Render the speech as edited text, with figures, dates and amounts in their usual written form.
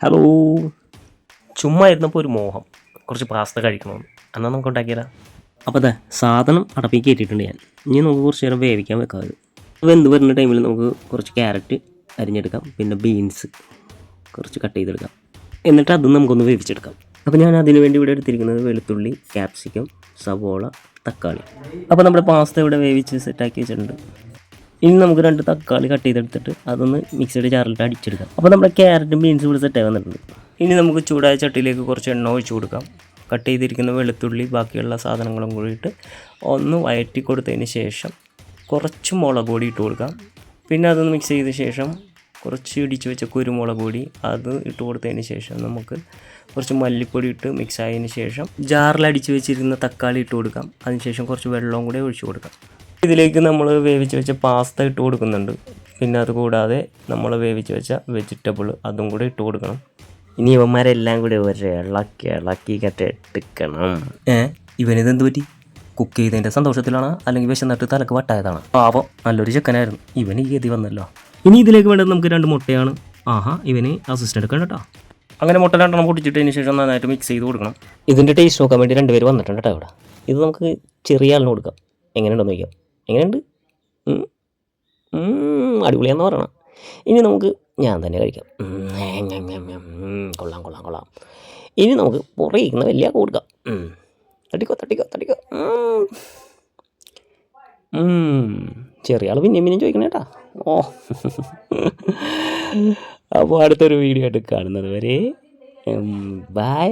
Hello. ചുമ്മാ ഇരുന്നപ്പോൾ ഒരു മോഹം കുറച്ച് പാസ്ത കഴിക്കണമെന്ന്. എന്നാൽ നമുക്ക് ഉണ്ടാക്കിയാലോ? അപ്പോൾ അതെ സാധനം അടപ്പിക്ക് കയറ്റിയിട്ടുണ്ട് ഞാൻ. ഇനി നമുക്ക് കുറച്ച് നേരം വേവിക്കാൻ വെക്കാം. അത് വെന്ത് വരുന്ന ടൈമിൽ നമുക്ക് കുറച്ച് ക്യാരറ്റ് അരിഞ്ഞെടുക്കാം, പിന്നെ ബീൻസ് കുറച്ച് കട്ട് ചെയ്തെടുക്കാം. എന്നിട്ട് അതും നമുക്കൊന്ന് വേവിച്ചെടുക്കാം. അപ്പോൾ ഞാൻ അതിന് വേണ്ടി ഇവിടെ എടുത്തിരിക്കുന്നത് വെളുത്തുള്ളി, ക്യാപ്സിക്കം, സവോള, തക്കാളി. അപ്പോൾ നമ്മുടെ പാസ്ത ഇവിടെ വേവിച്ച് സെറ്റാക്കി വെച്ചിട്ടുണ്ട്. ഇനി നമുക്ക് 2 തക്കാളി കട്ട് ചെയ്തെടുത്തിട്ട് അതൊന്ന് മിക്സിയുടെ ജാറിലിട്ട് അടിച്ചെടുക്കാം. അപ്പോൾ നമ്മുടെ ക്യാരറ്റും ബീൻസും ഇവിടെ സെറ്റായി വന്നിട്ടുണ്ട്. ഇനി നമുക്ക് ചൂടായ ചട്ടിയിലേക്ക് കുറച്ച് എണ്ണ ഒഴിച്ച് കൊടുക്കാം. കട്ട് ചെയ്തിരിക്കുന്ന വെളുത്തുള്ളി ബാക്കിയുള്ള സാധനങ്ങളും കൂടിയിട്ട് ഒന്ന് വഴറ്റി കൊടുത്തതിന് ശേഷം കുറച്ച് മുളക് പൊടി ഇട്ട് കൊടുക്കാം. പിന്നെ അതൊന്ന് മിക്സ് ചെയ്ത ശേഷം കുറച്ച് ഇടിച്ച് വെച്ച കുരുമുളക് പൊടി അത് ഇട്ട് കൊടുത്തതിന് ശേഷം നമുക്ക് കുറച്ച് മല്ലിപ്പൊടി ഇട്ട് മിക്സ് ആയതിന് ശേഷം ജാറിൽ അടിച്ച് വെച്ചിരുന്ന തക്കാളി ഇട്ട് കൊടുക്കാം. അതിനുശേഷം കുറച്ച് വെള്ളവും കൂടെ ഒഴിച്ച് കൊടുക്കാം. ഇതിലേക്ക് നമ്മൾ വേവിച്ച് വെച്ച പാസ്ത ഇട്ട് കൊടുക്കുന്നുണ്ട്. പിന്നെ അതുകൂടാതെ നമ്മൾ വേവിച്ച് വെച്ച വെജിറ്റബിൾ അതും കൂടെ ഇട്ട് കൊടുക്കണം. ഇനി ഇവന്മാരെല്ലാം കൂടി ഇളക്കി എടുക്കണം. ഇവനിതെന്ത് പറ്റി? കുക്ക് ചെയ്തതിൻ്റെ സന്തോഷത്തിലാണ് അല്ലെങ്കിൽ വിശന്നിട്ട് തലക്ക് വട്ടായതാണ്. പാവം നല്ലൊരു ചെക്കനായിരുന്നു. ഇവന് ഈ ഗതി വന്നല്ലോ. ഇനി ഇതിലേക്ക് വേണ്ടത് നമുക്ക് 2 മുട്ടയാണ്. ഇവന് അസിസ്റ്റൻ്റ് എടുക്കണം കേട്ടോ. അങ്ങനെ മുട്ട 2 പൊട്ടിച്ചിട്ടതിന് ശേഷം നന്നായിട്ട് മിക്സ് ചെയ്ത് കൊടുക്കണം. ഇതിൻ്റെ ടേസ്റ്റ് നോക്കാൻ വേണ്ടി 2 പേര് വന്നിട്ടുണ്ട് കേട്ടോ ഇവിടെ. ഇത് നമുക്ക് ചെറിയ ആളിന് കൊടുക്കാം. എങ്ങനെയുണ്ടെന്ന് നോക്കാം. എങ്ങനെയുണ്ട്? അടിപൊളിയാന്ന് പറയണം. ഇനി നമുക്ക് ഞാൻ തന്നെ കഴിക്കാം. കൊള്ളാം. ഇനി നമുക്ക് പുറകിരിക്കുന്ന വലിയ കൊടുക്കാം. തട്ടിക്കോ. ചെറിയ ആൾ പിന്നെയും ചോദിക്കണം കേട്ടാ. അപ്പോൾ അടുത്തൊരു വീഡിയോ ആയിട്ട് കാണുന്നത് വരെ ബൈ.